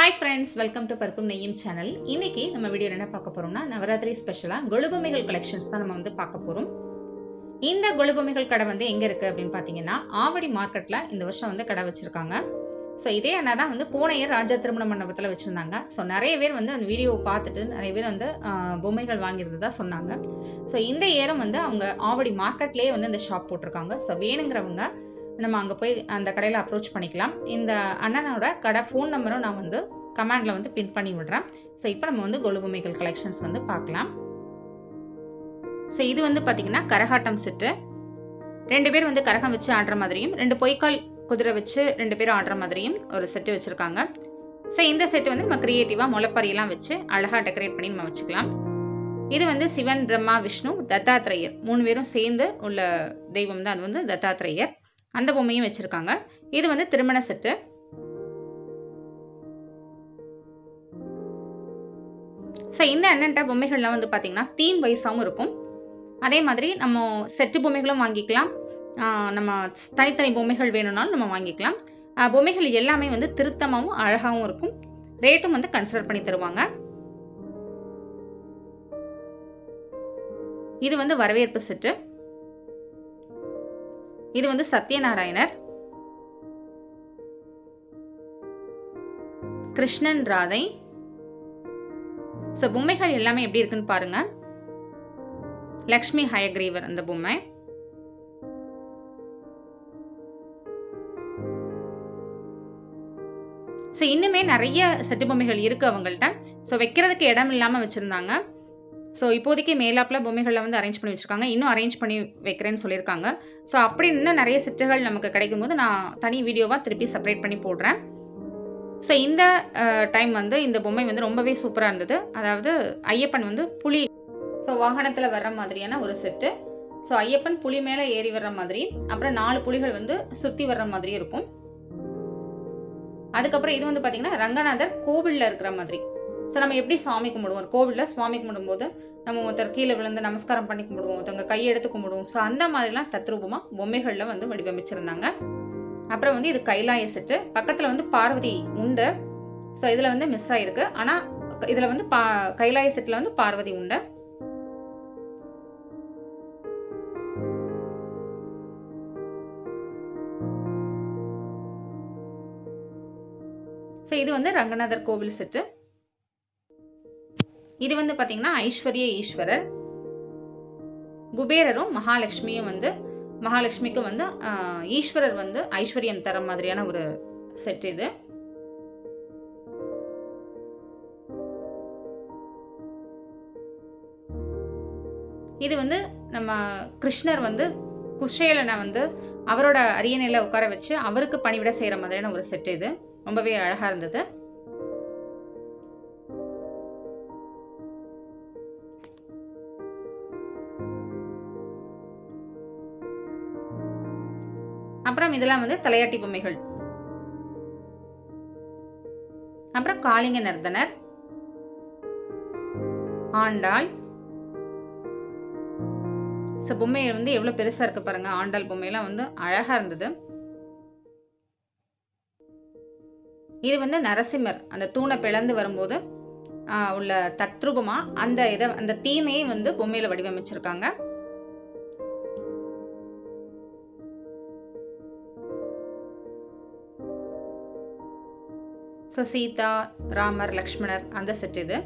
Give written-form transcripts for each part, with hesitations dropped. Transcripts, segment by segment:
Hi friends, welcome to பருப்பும் நெய்யும் channel. இன்னைக்கு நம்ம வீடியோல என்ன பார்க்க போறோம்னா நவராத்திரி ஸ்பெஷலா கொலுபொம்மைகள் கலெக்ஷன்ஸ் தான் நம்ம பார்க்க போறோம். இந்த கொலுபொம்மைகள் கடை எங்க இருக்கு அப்படின்னு பாத்தீங்கன்னா ஆவடி மார்க்கெட்ல இந்த வருஷம் கடை வச்சிருக்காங்க. ஸோ இதே அண்ணா தான் போன இயர் ராஜா திருமண மண்டபத்தில் வச்சிருந்தாங்க. ஸோ நிறைய பேர் அந்த வீடியோவை பார்த்துட்டு நிறைய பேர் பொம்மைகள் வாங்கியிருந்ததா சொன்னாங்க. ஸோ இந்த இயரும் அவங்க ஆவடி மார்க்கெட்லேயே இந்த ஷாப் போட்டிருக்காங்க. ஸோ வேணுங்கிறவங்க நம்ம அங்கே போய் அந்த கடையில் அப்ரோச் பண்ணிக்கலாம். இந்த அண்ணனோட கடை ஃபோன் நம்பரும் நான் கமெண்ட்ல பின் பண்ணி விடுறேன். ஸோ இப்போ நம்ம கொலுபொம்மைகள் கலெக்ஷன்ஸ் பார்க்கலாம். ஸோ இது பார்த்தீங்கன்னா கரகாட்டம் செட்டு. 2 பேர் கரகம் வச்சு ஆடுற மாதிரியும் 2 பொய்க்கால் குதிரை வச்சு 2 பேரும் ஆடுற மாதிரியும் ஒரு செட்டு வச்சிருக்காங்க. ஸோ இந்த செட்டு நம்ம கிரியேட்டிவா முளைப்பறியெல்லாம் வச்சு அழகா டெக்கரேட் பண்ணி நம்ம வச்சுக்கலாம். இது சிவன், பிரம்மா, விஷ்ணு, தத்தாத்ரேயர் 3 பேரும் சேர்ந்து உள்ள தெய்வம் தான். அது தத்தாத்ரேயர். அந்த பொம்மையும் வச்சிருக்காங்க. இது திருமண செட்டு. ஸோ இந்த அண்ணன்ட்ட பொம்மைகள்லாம் பார்த்தீங்கன்னா தீம் வைஸாகவும் இருக்கும். அதே மாதிரி நம்ம செட்டு பொம்மைகளும் வாங்கிக்கலாம். நம்ம தனித்தனி பொம்மைகள் வேணும்னாலும் நம்ம வாங்கிக்கலாம். பொம்மைகள் எல்லாமே திருத்தமாகவும் அழகாகவும் இருக்கும். ரேட்டும் கன்சிடர் பண்ணி தருவாங்க. இது வரவேற்பு செட்டு. இது சத்யநாராயணர், கிருஷ்ணன், ராதை. ஸோ பொம்மைகள் எல்லாமே எப்படி இருக்குன்னு பாருங்க. லக்ஷ்மி ஹயக்ரீவர் அந்த பொம்மை. ஸோ இன்னுமே நிறைய செட்டு பொம்மைகள் இருக்கு அவங்கள்ட்ட. ஸோ வைக்கிறதுக்கு இடம் இல்லாமல் வச்சிருந்தாங்க. ஸோ இப்போதைக்கு மேலாப்பில் பொம்மைகளில் அரேஞ்ச் பண்ணி வச்சிருக்காங்க. இன்னும் அரேஞ்ச் பண்ணி வைக்கிறேன்னு சொல்லியிருக்காங்க. ஸோ அப்படி இன்னும் நிறைய செட்டுகள் நமக்கு கிடைக்கும் போது நான் தனி வீடியோவாக திருப்பி செப்பரேட் பண்ணி போடுறேன். ஸோ இந்த டைம் இந்த பொம்மை ரொம்பவே சூப்பராக இருந்தது. அதாவது ஐயப்பன் புலி ஸோ வாகனத்தில் வர்ற மாதிரியான ஒரு செட்டு. ஸோ ஐயப்பன் புலி மேலே ஏறி வர்ற மாதிரி, அப்புறம் 4 புலிகள் சுற்றி வர்ற மாதிரி இருக்கும். அதுக்கப்புறம் இது பார்த்தீங்கன்னா ரங்கநாதர் கோவிலில் இருக்கிற மாதிரி. ஸோ நம்ம எப்படி சாமி கும்பிடுவோம், கோவிலில் சுவாமி கும்பிடும்போது நம்ம ஒருத்தர் கீழே விழுந்து நமஸ்காரம் பண்ணி கும்பிடுவோம், ஒருத்தவங்க கையெடுத்து கும்பிடுவோம். ஸோ அந்த மாதிரிலாம் தத்ரூபமாக பொம்மைகளில் வடிவமைச்சிருந்தாங்க. அப்புறம் இது கைலாய செட்டு. பக்கத்தில் பார்வதி உண்டு. ஸோ இதில் மிஸ் ஆயிருக்கு. ஆனால் இதில் கைலாய செட்டில் பார்வதி உண்டு. ஸோ இது ரங்கநாதர் கோவில் செட்டு. இது பார்த்தீங்கன்னா ஐஸ்வர்ய ஈஸ்வரர். குபேரரும் மகாலட்சுமியும் மகாலட்சுமிக்கு ஈஸ்வரர் ஐஸ்வர்யம் தர மாதிரியான ஒரு செட் இது. இது நம்ம கிருஷ்ணர் குஷேலனை அவரோட அரியணையில உட்கார வச்சு அவருக்கு பணிவிட செய்யற மாதிரியான ஒரு செட். இது ரொம்பவே அழகா இருந்தது. அப்புறம் இதெல்லாம் தலையாட்டி பொம்மைகள். அப்புறம் காளிங்க நர்தனர், ஆண்டாள். பொம்மை எவ்வளவு பெருசா இருக்கு பாருங்க. ஆண்டாள் பொம்மையெல்லாம் அழகா இருந்தது. இது நரசிம்மர் அந்த தூணை பிளந்து வரும்போது உள்ள தத்ரூபமா அந்த தீமையை பொம்மையில வடிவமைச்சிருக்காங்க. ஸோ சீதா, ராமர், லக்ஷ்மணர் அந்த செட். இது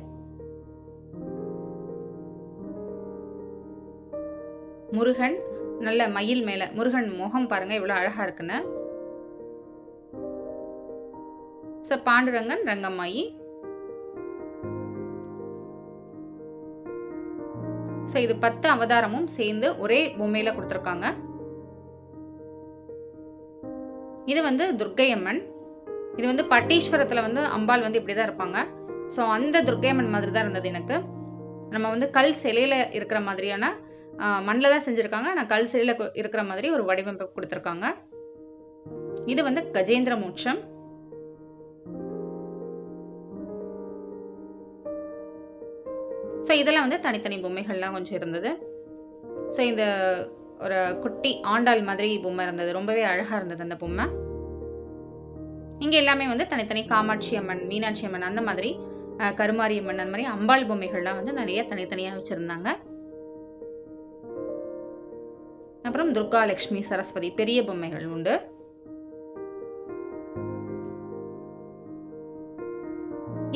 முருகன் நல்ல மயில் மேல, முருகன் முகம் பாருங்க இவ்வளவு அழகா இருக்குன்னு. ஸோ பாண்டுரங்கன், ரங்கம்மாயி. ஸோ இது 10 அவதாரமும் சேர்ந்து ஒரே பொம்மையில கொடுத்துருக்காங்க. இது துர்க்கை அம்மன். இது பட்டீஸ்வரத்துல அம்பாள் இப்படிதான் இருப்பாங்க. ஸோ அந்த துர்க்கையம்மன் மாதிரி தான் இருந்தது எனக்கு. நம்ம கல் சிலையில இருக்கிற மாதிரியான மண்ணில் தான் செஞ்சிருக்காங்க. ஆனால் கல் சிலையில இருக்கிற மாதிரி ஒரு வடிவமைப்பு கொடுத்துருக்காங்க. இது கஜேந்திர மோட்சம். ஸோ இதெல்லாம் தனித்தனி பொம்மைகள்லாம் கொஞ்சம் இருந்தது. ஸோ இந்த ஒரு குட்டி ஆண்டாள் மாதிரி பொம்மை இருந்தது. ரொம்பவே அழகா இருந்தது அந்த பொம்மை. இங்கே எல்லாமே வந்து தனித்தனி காமாட்சி அம்மன், மீனாட்சி அம்மன், அந்த மாதிரி கருமாரி அம்மன், அந்த மாதிரி அம்பாள் பொம்மைகள்லாம் வந்து நிறைய தனித்தனியாக வச்சுருந்தாங்க. அப்புறம் துர்கா, லட்சுமி, சரஸ்வதி பெரிய பொம்மைகள் உண்டு.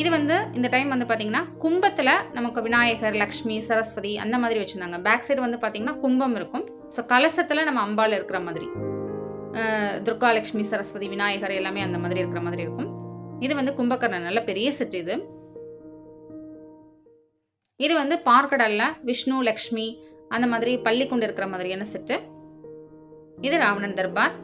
இது வந்து இந்த டைம் வந்து பார்த்தீங்கன்னா கும்பத்தில் நமக்கு விநாயகர், லக்ஷ்மி, சரஸ்வதி அந்த மாதிரி வச்சுருந்தாங்க. பேக் சைடு வந்து பார்த்தீங்கன்னா கும்பம் இருக்கும். ஸோ கலசத்தில் நம்ம அம்பாள் இருக்கிற மாதிரி, துர்கா, லட்சுமி, சரஸ்வதி, விநாயகர் எல்லாமே அந்த மாதிரி இருக்கிற மாதிரி இருக்கும். இது வந்து கும்பகர்ணன், நல்ல பெரிய செட் இது. இது வந்து பார்க்கடல்ல விஷ்ணு, லக்ஷ்மி அந்த மாதிரி பள்ளி கொண்டு இருக்கிற மாதிரியான செட்டு. இது ராவணன் தர்பார்.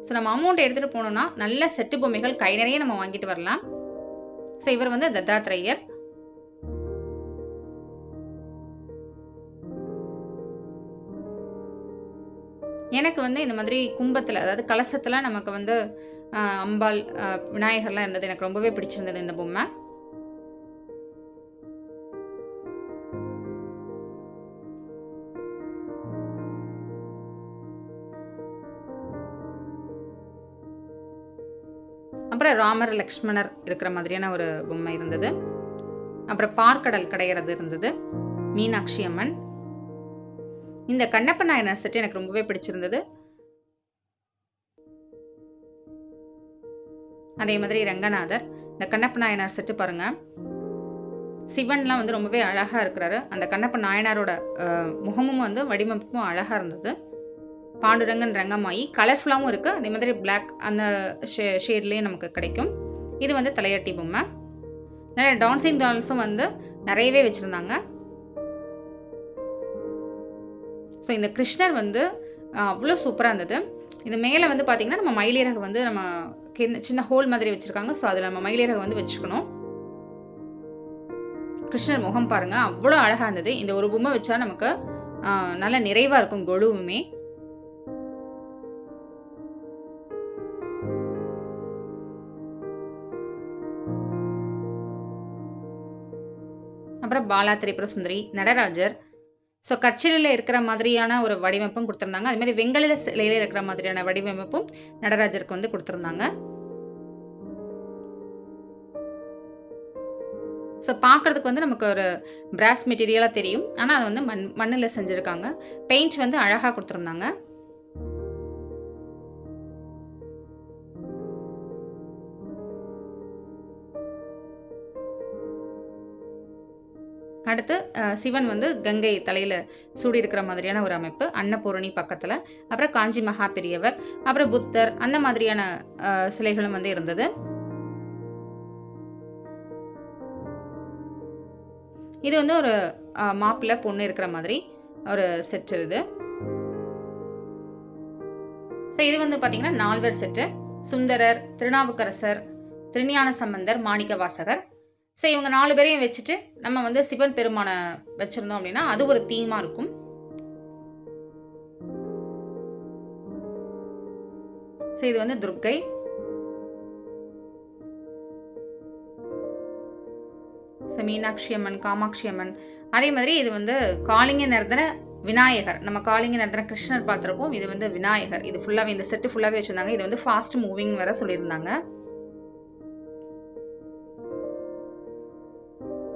ஸோ நம்ம அமௌண்ட் எடுத்துகிட்டு போனோம்னா நல்ல செட்டு பொம்மைகள் கை நிறைய நம்ம வாங்கிட்டு வரலாம். ஸோ இவர் வந்து தத்தாத்ரேயர். எனக்கு வந்து இந்த மாதிரி கும்பத்தில், அதாவது கலசத்தில் நமக்கு வந்து அம்பாள், விநாயகர்லாம் இருந்தது. எனக்கு ரொம்பவே பிடிச்சிருந்தது இந்த பொம்மை. அப்புறம் ராமர், லக்ஷ்மணர் இருக்கிற மாதிரியான ஒரு பொம்மை இருந்தது. அப்புறம் பார்க்கடல் கடையிறது இருந்தது. மீனாட்சி அம்மன். இந்த கண்ணப்ப நாயனார் செட்டு எனக்கு ரொம்பவே பிடிச்சிருந்தது. அதே மாதிரி ரங்கநாதர். இந்த கண்ணப்ப நாயனார் செட்டு பாருங்க, சிவன்லாம் வந்து ரொம்பவே அழகா இருக்கிறாரு. அந்த கண்ணப்ப நாயனாரோட முகமும் வந்து வடிவமைப்பும் அழகா இருந்தது. பாண்டுரங்கன், ரங்கமாயி கலர்ஃபுல்லாகவும் இருக்குது. அதே மாதிரி பிளாக் அந்த ஷேட்லேயும் நமக்கு கிடைக்கும். இது வந்து தலையாட்டி பொம்மை. நிறைய டான்சிங் டால்ஸும் வந்து நிறையவே வச்சுருந்தாங்க. ஸோ இந்த கிருஷ்ணர் வந்து அவ்வளோ சூப்பராக இருந்தது. இது மேலே வந்து பார்த்திங்கன்னா நம்ம மயிலிறகு வந்து நம்ம சின்ன ஹோல் மாதிரி வச்சுருக்காங்க. ஸோ அதில் நம்ம மயிலிறகு வந்து வச்சுக்கணும். கிருஷ்ணர் முகம் பாருங்கள், அவ்வளோ அழகாக இருந்தது. இந்த ஒரு பொம்மை வச்சா நமக்கு நல்ல நிறைவாக இருக்கும் கொலுவுமே. அப்புறம் பாலா, திரிபுர சுந்தரி, நடராஜர். ஸோ கச்சிலையில் இருக்கிற மாதிரியான ஒரு வடிவமைப்பும் கொடுத்துருந்தாங்க. அதே மாதிரி வெங்கல சிலையில் இருக்கிற மாதிரியான வடிவமைப்பும் நடராஜருக்கு வந்து கொடுத்துருந்தாங்க. ஸோ பார்க்குறதுக்கு வந்து நமக்கு ஒரு பிராஸ் மெட்டீரியலாக தெரியும். ஆனால் அது வந்து மண்ணில் செஞ்சுருக்காங்க. பெயிண்ட் வந்து அழகாக கொடுத்துருந்தாங்க. அடுத்து சிவன் வந்து கங்கை தலையில் சூடி இருக்கிற மாதிரியான ஒரு அமைப்பு, அன்னபூரணி பக்கத்தில். அப்புறம் காஞ்சி மகா பெரியவர், அப்புறம் புத்தர், அந்த மாதிரியான சிலைகளும் வந்து இருந்தது. இது வந்து ஒரு மாப்பிள்ளை பொண்ணு இருக்கிற மாதிரி ஒரு செட் இது. ஸோ இது வந்து பார்த்தீங்கன்னா 4 செட்டு. சுந்தரர், திருநாவுக்கரசர், திருஞான சம்பந்தர், மாணிக்க வாசகர். ஸோ இவங்க 4 பேரையும் வச்சுட்டு நம்ம வந்து சிவன் பெருமானை வச்சிருந்தோம் அப்படின்னா அது ஒரு தீமா இருக்கும். ஸோ இது வந்து துர்க்கை. ஸோ மீனாட்சி அம்மன், காமாட்சி அம்மன். அதே மாதிரி இது வந்து காளிங்க நர்தன விநாயகர். நம்ம காளிங்க நர்தன கிருஷ்ணர் பார்த்துருப்போம். இது வந்து விநாயகர். இது ஃபுல்லாகவே, இந்த செட்டு ஃபுல்லாகவே வச்சுருந்தாங்க. இது வந்து ஃபாஸ்ட் மூவிங் வர சொல்லியிருந்தாங்க.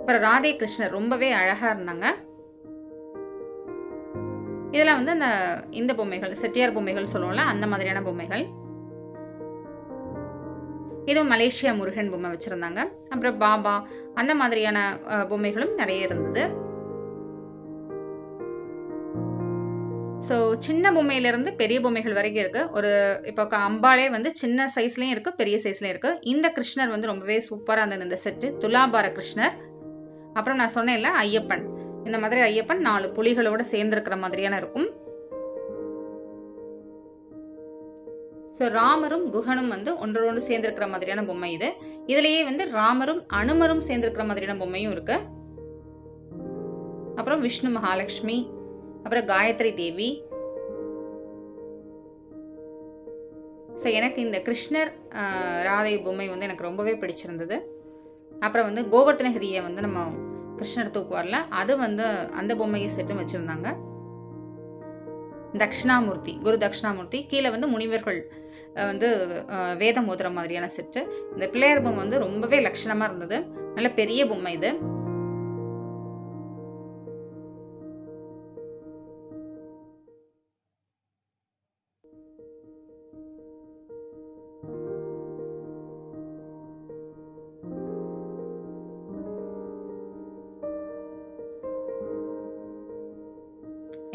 அப்புறம் ராதே கிருஷ்ணர் ரொம்பவே அழகா இருந்தாங்க. இதெல்லாம் வந்து இந்த பொம்மைகள், செட்டியார் பொம்மைகள் சொல்லுவோம்ல, அந்த மாதிரியான பொம்மைகள். இதுவும் மலேசியா முருகன் பொம்மை வச்சிருந்தாங்க. அப்புறம் பாபா, அந்த மாதிரியான பொம்மைகளும் நிறைய இருந்தது. ஸோ சின்ன பொம்மையிலிருந்து பெரிய பொம்மைகள் வரைக்கும் இருக்கு. ஒரு இப்போ அம்பாலே வந்து சின்ன சைஸ்லயும் இருக்கு, பெரிய சைஸ்லயும் இருக்கு. இந்த கிருஷ்ணர் வந்து ரொம்பவே சூப்பரா இருந்தது இந்த செட்டு. துலாபார கிருஷ்ணர். அப்புறம் நான் சொன்னேன்ல ஐயப்பன், இந்த மாதிரி ஐயப்பன் 4 புலிகளோட சேர்ந்திருக்கிற மாதிரியான இருக்கும். ஸோ ராமரும் குகனும் வந்து ஒன்றோடு சேர்ந்திருக்கிற மாதிரியான பொம்மை இது. இதுலயே வந்து ராமரும் அனுமரும் சேர்ந்திருக்கிற மாதிரியான பொம்மையும் இருக்கு. அப்புறம் விஷ்ணு மகாலட்சுமி, அப்புறம் காயத்ரி தேவி. ஸோ எனக்கு இந்த கிருஷ்ணர் ராதை பொம்மை வந்து எனக்கு ரொம்பவே பிடிச்சிருந்தது. அப்புறம் வந்து கோவர்த்தனகிரியை வந்து நம்ம கிருஷ்ணர் தூக்குவார்ல, அது வந்து அந்த பொம்மையை செட்டும் வச்சுருந்தாங்க. தட்சிணாமூர்த்தி, குரு தட்சிணாமூர்த்தி. கீழே வந்து முனிவர்கள் வந்து வேதம் ஓதுற மாதிரியான செட்டு. இந்த பிள்ளையார் பொம்மை வந்து ரொம்பவே லட்சணமா இருந்தது. நல்ல பெரிய பொம்மை இது.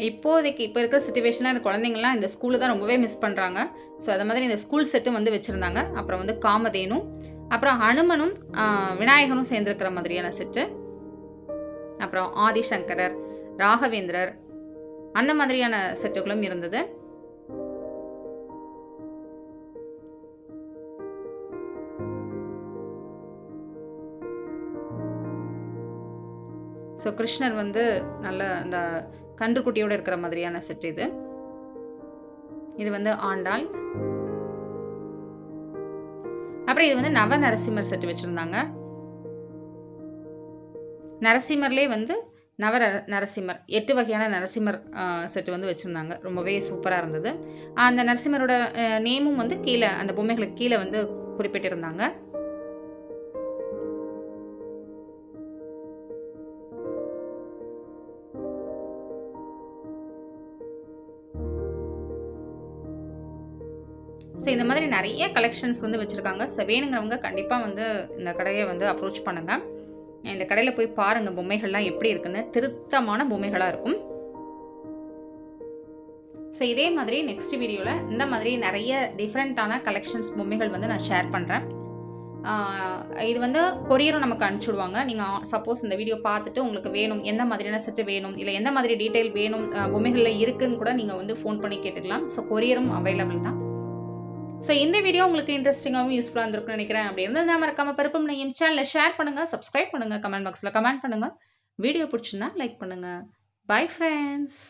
இப்போதைக்கு இப்போ இருக்கிற சிச்சுவேஷனில் இந்த குழந்தைங்கலாம் இந்த ஸ்கூலில் தான் ரொம்பவே மிஸ் பண்ணுறாங்க. ஸோ அது மாதிரி இந்த ஸ்கூல் செட்டும் வந்து வச்சுருந்தாங்க. அப்புறம் வந்து காமதேனும், அப்புறம் ஹனுமனும் விநாயகரும் சேர்ந்துருக்கிற மாதிரியான செட்டு, அப்புறம் ஆதிசங்கரர், ராகவேந்திரர் அந்த மாதிரியான செட்டுகளும் இருந்தது. ஸோ கிருஷ்ணர் வந்து நல்ல அந்த கன்றுக்குட்டியோட இருக்கிற மாதிரியான செட் இது. இது வந்து ஆண்டாள். அப்புறம் இது வந்து நவ நரசிம்மர் செட் வச்சிருந்தாங்க. நரசிம்மர்லேயே வந்து நரசிம்மர் 8 வகையான நரசிம்மர் செட் வந்து வச்சிருந்தாங்க. ரொம்பவே சூப்பராக இருந்தது. அந்த நரசிம்மரோட நேமும் வந்து கீழே அந்த பொம்மைகளுக்கு கீழே வந்து குறிப்பிட்டிருந்தாங்க. ஸோ இந்த மாதிரி நிறைய கலெக்ஷன்ஸ் வந்து வச்சுருக்காங்க. ஸோ வேணுங்கிறவங்க கண்டிப்பாக வந்து இந்த கடையை வந்து அப்ரோச் பண்ணுங்கள். இந்த கடையில் போய் பாருங்கள் பொம்மைகள்லாம் எப்படி இருக்குன்னு. திருத்தமான பொம்மைகளாக இருக்கும். ஸோ இதே மாதிரி நெக்ஸ்ட் வீடியோவில் இந்த மாதிரி நிறைய டிஃப்ரெண்ட்டான கலெக்ஷன்ஸ் பொம்மைகள் வந்து நான் ஷேர் பண்ணுறேன். இது வந்து கொரியரும் நமக்கு அனுப்பிச்சுடுவாங்க. நீங்கள் சப்போஸ் இந்த வீடியோ பார்த்துட்டு உங்களுக்கு வேணும், எந்த மாதிரியான செட்டு வேணும், இல்லை எந்த மாதிரி டீட்டெயில் வேணும் பொம்மைகளில் இருக்குன்னு கூட நீங்கள் வந்து ஃபோன் பண்ணி கேட்டுக்கலாம். ஸோ கொரியரும் அவைலபிள் தான். ஸோ இந்த வீடியோ உங்களுக்கு இன்ட்ரெஸ்டிங்காகவும் யூஸ்ஃபுல்லாக இருந்திருக்குன்னு நினைக்கிறேன். அப்படி இருந்தால் மறக்காம பருப்பும் நெய்யும் சேனலை ஷேர் பண்ணுங்கள், சப்ஸ்கிரைப் பண்ணுங்கள், கமெண்ட் பாக்ஸில் கமெண்ட் பண்ணுங்கள். வீடியோ பிடிச்சுன்னா லைக் பண்ணுங்கள். Bye friends.